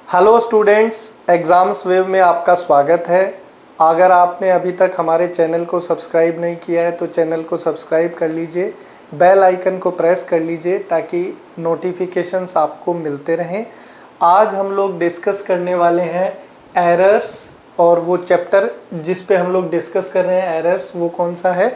Hello students, exams wave में आपका स्वागत है। अगर आपने अभी तक हमारे चैनल को सब्सक्राइब नहीं किया है तो चैनल को सब्सक्राइब कर लीजिए, बेल आइकन को प्रेस कर लीजिए ताकि नोटिफिकेशंस आपको मिलते रहें। आज हम लोग डिस्कस करने वाले हैं एरर्स, और वो चैप्टर जिस पे हम लोग डिस्कस कर रहे हैं एरर्स वो कौन सा है?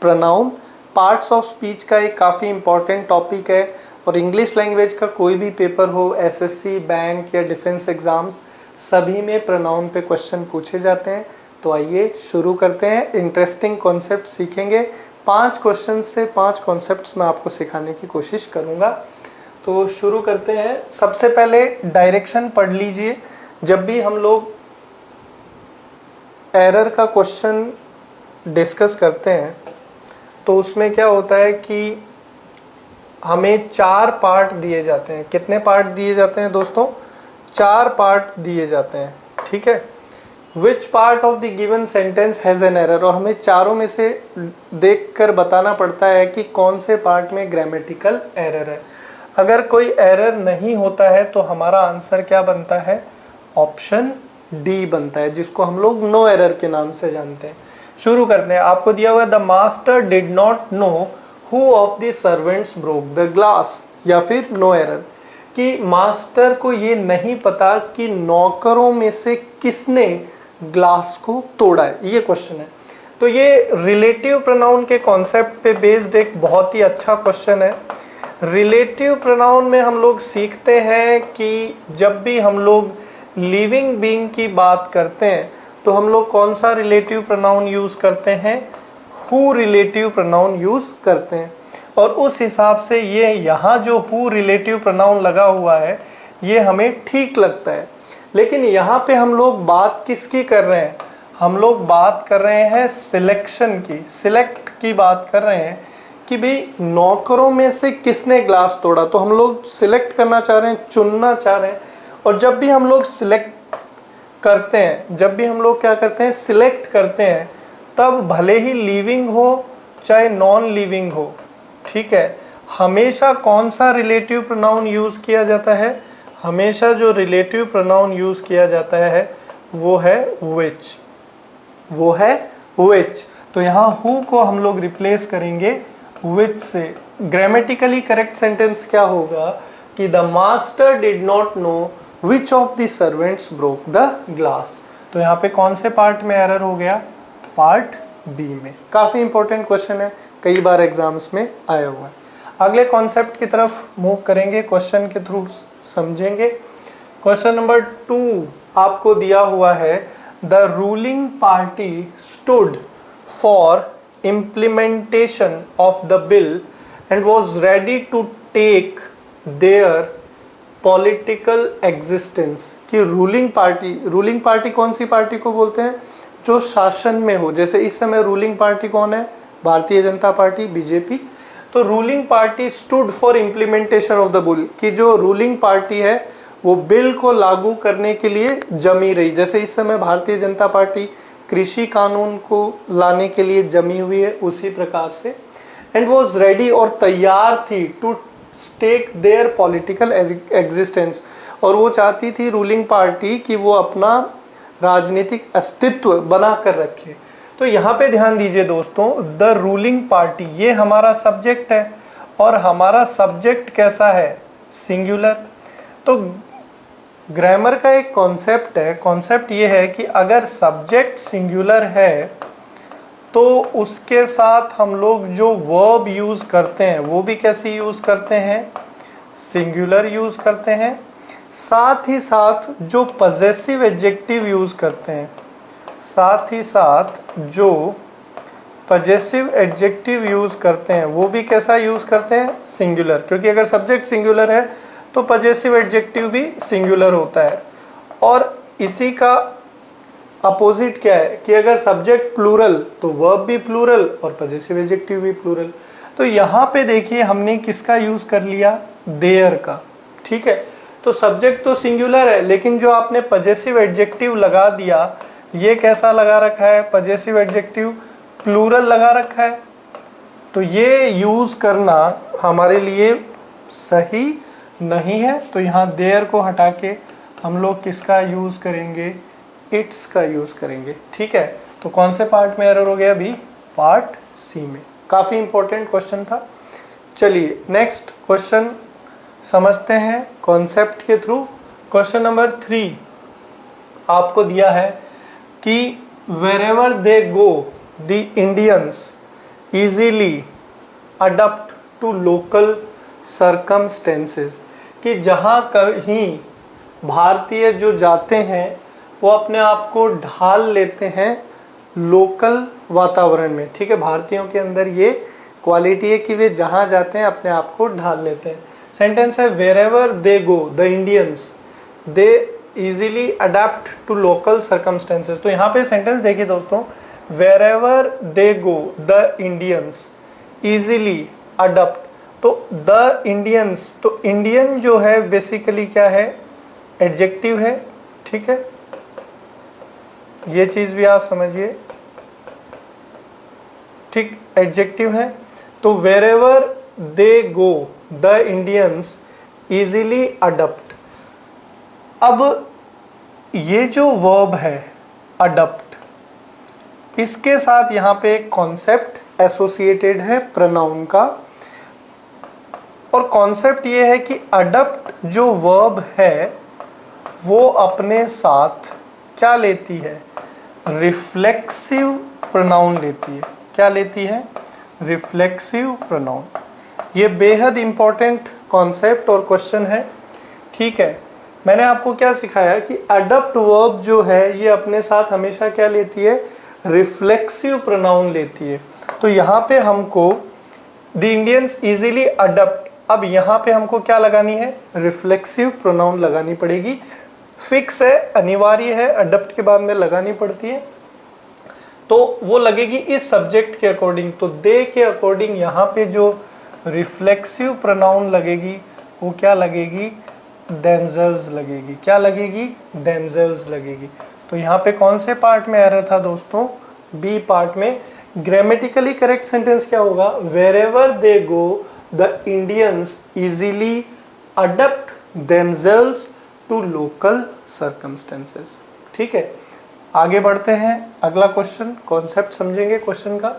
प्रोनाउन। पार्ट्स ऑफ स्पीच का एक काफ़ी इम्पॉर्टेंट टॉपिक है और इंग्लिश लैंग्वेज का कोई भी पेपर हो, एसएससी, बैंक या डिफेंस एग्ज़ाम्स, सभी में प्रोनाउन पे क्वेश्चन पूछे जाते हैं। तो आइए शुरू करते हैं। इंटरेस्टिंग कॉन्सेप्ट सीखेंगे। 5 क्वेश्चन से 5 कॉन्सेप्ट्स मैं आपको सिखाने की कोशिश करूँगा। तो शुरू करते हैं। सबसे पहले डायरेक्शन पढ़ लीजिए। जब भी हम लोग एरर का क्वेश्चन डिस्कस करते हैं तो उसमें क्या होता है कि हमें 4 पार्ट दिए जाते हैं। कितने पार्ट दिए जाते हैं दोस्तों? 4 पार्ट दिए जाते हैं, ठीक है। Which part of the given sentence has an error, और हमें चारों में से देखकर बताना पड़ता है कि कौन से पार्ट में ग्रामेटिकल एरर है। अगर कोई एरर नहीं होता है तो हमारा आंसर क्या बनता है? ऑप्शन डी बनता है, जिसको हम लोग नो एरर के नाम से जानते हैं। शुरू करते हैं। आपको दिया हुआ है the master did not know who of the servants broke the glass, या फिर नो एरर कि मास्टर को ये नहीं पता कि नौकरों में से किसने ग्लास को तोड़ा है। ये क्वेश्चन है। तो ये रिलेटिव प्रोनाउन के कॉन्सेप्ट पे बेस्ड एक बहुत ही अच्छा क्वेश्चन है। रिलेटिव प्रोनाउन में हम लोग सीखते हैं कि जब भी हम लोग लिविंग बीइंग की बात करते हैं तो हम लोग कौन सा रिलेटिव प्रोनाउन यूज़ करते हैं? हु रिलेटिव प्रोनाउन यूज़ करते हैं। और उस हिसाब से ये यहाँ जो हु रिलेटिव प्रोनाउन लगा हुआ है ये हमें ठीक लगता है। लेकिन यहाँ पे हम लोग बात किसकी कर रहे हैं? हम लोग बात कर रहे हैं सिलेक्शन की, सिलेक्ट की बात कर रहे हैं कि भाई नौकरों में से किसने ग्लास तोड़ा। तो हम लोग सिलेक्ट करना चाह रहे हैं, चुनना चाह रहे हैं। और जब भी हम लोग सिलेक्ट करते हैं, जब भी हम लोग क्या करते हैं? सिलेक्ट करते हैं, तब भले ही लिविंग हो चाहे नॉन लिविंग हो, ठीक है, हमेशा कौन सा रिलेटिव प्रोनाउन यूज़ किया जाता है? हमेशा जो रिलेटिव प्रोनाउन यूज़ किया जाता है वो है विच, वो है विच। तो यहाँ हु को हम लोग रिप्लेस करेंगे विच से। ग्रामेटिकली करेक्ट सेंटेंस क्या होगा कि the master did not know which of the servants broke the glass. तो यहाँ पे कौन से पार्ट में एरर हो गया? पार्ट बी में। काफ़ी इंपॉर्टेंट क्वेश्चन है, कई बार एग्जाम्स में आया हुआ है। अगले कॉन्सेप्ट की तरफ मूव करेंगे, क्वेश्चन के थ्रू समझेंगे। क्वेश्चन नंबर 2 आपको दिया हुआ है the ruling party stood for implementation of the bill and was ready to take their political existence. कि रूलिंग पार्टी कौन सी पार्टी को बोलते हैं? जो शासन में हो। जैसे इस समय रूलिंग पार्टी कौन है? Bharatiya Janata party, BJP. तो ruling party stood for implementation of the bill, कि जो रूलिंग पार्टी है वो बिल को लागू करने के लिए जमी रही। जैसे इस समय भारतीय जनता पार्टी कृषि कानून को लाने के लिए जमी हुई है, उसी प्रकार से। एंड वॉज रेडी, और तैयार थी, to stake their political existence, और वो चाहती थी रूलिंग पार्टी कि वो अपना राजनीतिक अस्तित्व बना कर रखे। तो यहाँ पे ध्यान दीजिए दोस्तों, द रूलिंग पार्टी ये हमारा सब्जेक्ट है, और हमारा सब्जेक्ट कैसा है? सिंगुलर। तो ग्रामर का एक कॉन्सेप्ट है, कॉन्सेप्ट ये है कि अगर सब्जेक्ट सिंगुलर है तो उसके साथ हम लोग जो वर्ब यूज़ करते हैं वो भी कैसे यूज़ करते हैं? सिंगुलर यूज़ करते हैं। साथ ही साथ जो पजेसिव एडजेक्टिव यूज़ करते हैं, साथ ही साथ जो पजेसिव एडजेक्टिव यूज़ करते हैं वो भी कैसा यूज़ करते हैं? सिंगुलर। क्योंकि अगर सब्जेक्ट सिंगुलर है तो पजेसिव एडजेक्टिव भी सिंगुलर होता है। और इसी का अपोजिट क्या है कि अगर सब्जेक्ट प्लूरल तो वर्ब भी प्लूरल और पजेसिव एडजेक्टिव भी प्लूरल। तो यहाँ पे देखिए हमने किसका यूज़ कर लिया? देयर का, ठीक है। तो सब्जेक्ट तो सिंगुलर है, लेकिन जो आपने पजेसिव एडजेक्टिव लगा दिया ये कैसा लगा रखा है? पजेसिव एडजेक्टिव प्लूरल लगा रखा है। तो ये यूज़ करना हमारे लिए सही नहीं है। तो यहाँ देयर को हटा के हम लोग किसका यूज़ करेंगे, इट्स का यूज़ करेंगे। ठीक है, तो कौन से पार्ट में एरर हो गया अभी, पार्ट सी में। काफ़ी इंपॉर्टेंट क्वेश्चन था। चलिए नेक्स्ट क्वेश्चन समझते हैं कॉन्सेप्ट के थ्रू। क्वेश्चन नंबर 3 आपको दिया है कि wherever they go the Indians easily adapt to local circumstances, कि जहाँ कहीं भारतीय जो जाते हैं वो अपने आप को ढाल लेते हैं लोकल वातावरण में। ठीक है, भारतीयों के अंदर ये क्वालिटी है कि वे जहाँ जाते हैं अपने आप को ढाल लेते हैं। सेंटेंस है wherever they go the Indians they easily adapt to local circumstances. तो यहाँ पे सेंटेंस देखिए दोस्तों, wherever they go the Indians easily adapt, तो द इंडियंस, तो इंडियन जो है बेसिकली क्या है, एडजेक्टिव है। ठीक है, ये चीज भी आप समझिए, ठीक, एडजेक्टिव है। तो wherever they go the Indians easily adopt. अब ये जो वर्ब है अडप्ट, इसके साथ यहाँ पे एक कॉन्सेप्ट एसोसिएटेड है प्रोनाउन का, और कॉन्सेप्ट ये है कि अडप्ट जो वर्ब है वो अपने साथ क्या लेती है, रिफ्लेक्सिव प्रोनाउन लेती है। क्या लेती है, रिफ्लेक्सिव प्रोनाउन। ये बेहद इंपॉर्टेंट कॉन्सेप्ट और क्वेश्चन है। ठीक है, मैंने आपको क्या सिखाया कि अडप्ट वर्ब जो है ये अपने साथ हमेशा क्या लेती है, रिफ्लेक्सिव प्रोनाउन लेती है। तो यहाँ पे हमको द इंडियंस इजीली अडप्ट, अब यहाँ पे हमको क्या लगानी है, रिफ्लेक्सिव प्रोनाउन लगानी पड़ेगी। फिक्स है, अनिवार्य है, अडप्ट के बाद में लगानी पड़ती है, तो वो लगेगी इस सब्जेक्ट के अकॉर्डिंग। तो दे के अकॉर्डिंग यहाँ पे जो रिफ्लेक्सिव प्रोनाउन लगेगी वो क्या लगेगी, देमसेल्व्स लगेगी। क्या लगेगी, देमसेल्व्स लगेगी। तो यहाँ पे कौन से पार्ट में एरर था दोस्तों, बी पार्ट में। ग्रामेटिकली करेक्ट सेंटेंस क्या होगा, wherever they go the Indians easily adapt themselves to local circumstances. ठीक है, आगे बढ़ते हैं। अगला क्वेश्चन, कॉन्सेप्ट समझेंगे क्वेश्चन का।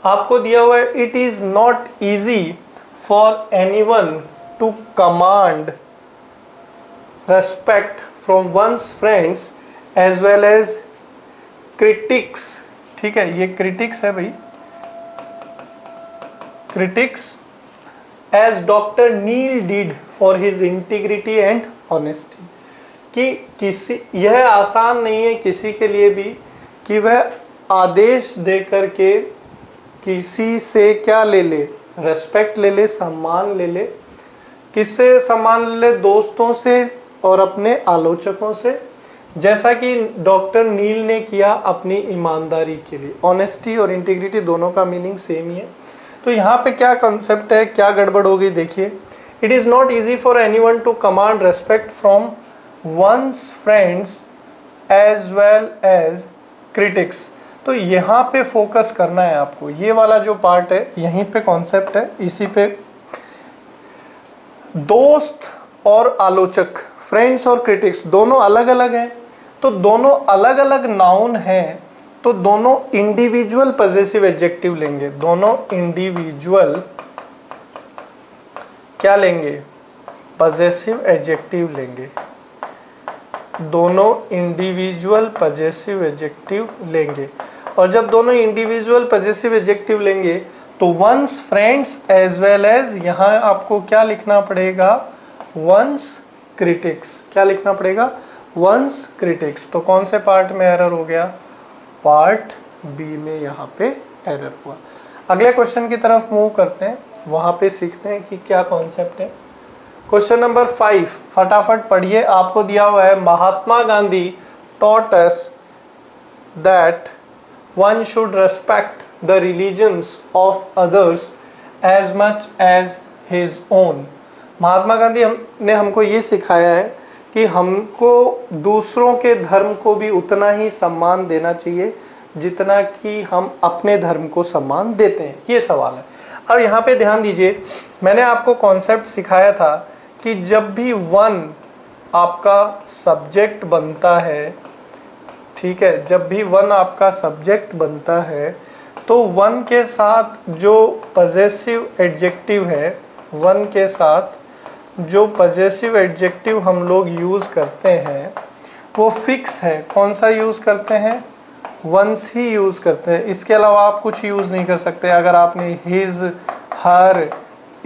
आपको दिया हुआ है, it is not easy for anyone to command respect from one's friends as well as critics. ठीक है, ये क्रिटिक्स है भाई, critics as doctor Neil did for his integrity and honesty, कि किसी, यह आसान नहीं है किसी के लिए भी कि वह आदेश दे करके किसी से क्या ले ले, रेस्पेक्ट ले ले, सम्मान ले ले। किससे सम्मान ले ले, दोस्तों से और अपने आलोचकों से, जैसा कि डॉक्टर नील ने किया अपनी ईमानदारी के लिए। ऑनेस्टी और इंटीग्रिटी दोनों का मीनिंग सेम ही है। तो यहाँ पे क्या कॉन्सेप्ट है, क्या गड़बड़ होगी, देखिए। It is not easy for anyone to command respect from one's friends as well as critics. तो यहाँ पे फोकस करना है आपको, ये वाला जो पार्ट है यहीं पे कॉन्सेप्ट है, इसी पे। दोस्त और आलोचक, फ्रेंड्स और क्रिटिक्स दोनों अलग अलग हैं, तो दोनों अलग अलग नाउन हैं, तो दोनों इंडिविजुअल पजेसिव एडजेक्टिव लेंगे। दोनों इंडिविजुअल क्या लेंगे, पजेसिव एडजेक्टिव लेंगे। दोनों इंडिविजुअल पजेसिव एडजेक्टिव लेंगे, और जब दोनों इंडिविजुअल पजेसिव एडजेक्टिव लेंगे तो one's friends as well as, यहाँ आपको क्या लिखना पड़ेगा, वंस क्रिटिक्स। क्या लिखना पड़ेगा, वंस क्रिटिक्स। तो कौन से पार्ट में एरर हो गया, पार्ट बी में यहाँ पे एरर हुआ। अगले क्वेश्चन की तरफ मूव करते हैं, वहाँ पे सीखते हैं कि क्या कॉन्सेप्ट है। क्वेश्चन नंबर 5 फटाफट पढ़िए। आपको दिया हुआ है, Mahatma Gandhi taught us that one should respect the religions of others as much as his own। Mahatma Gandhi ने हमको ये सिखाया है कि हमको दूसरों के धर्म को भी उतना ही सम्मान देना चाहिए जितना कि हम अपने धर्म को सम्मान देते हैं। ये सवाल है। अब यहाँ पे ध्यान दीजिए, मैंने आपको कॉन्सेप्ट सिखाया था कि जब भी वन आपका सब्जेक्ट बनता है, ठीक है, जब भी वन आपका सब्जेक्ट बनता है तो वन के साथ जो पजेसिव एडजेक्टिव है, वन के साथ जो पजेसिव एडजेक्टिव हम लोग यूज़ करते हैं वो फिक्स है। कौन सा यूज़ करते हैं? वंस ही यूज़ करते हैं। इसके अलावा आप कुछ यूज़ नहीं कर सकते। अगर आपने हिज, हर,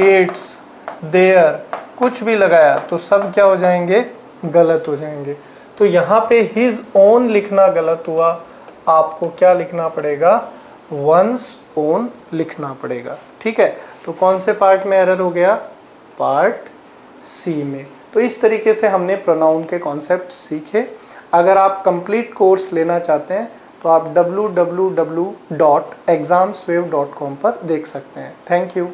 इट्स, देयर कुछ भी लगाया तो सब क्या हो जाएंगे? गलत हो जाएंगे। तो यहाँ पे हिज ओन लिखना गलत हुआ, आपको क्या लिखना पड़ेगा? वंस ओन लिखना पड़ेगा। ठीक है, तो कौन से पार्ट में एरर हो गया? पार्ट सी में। तो इस तरीके से हमने प्रोनाउन के कॉन्सेप्ट सीखे। अगर आप कंप्लीट कोर्स लेना चाहते हैं तो आप www.examswave.com पर देख सकते हैं। Thank you.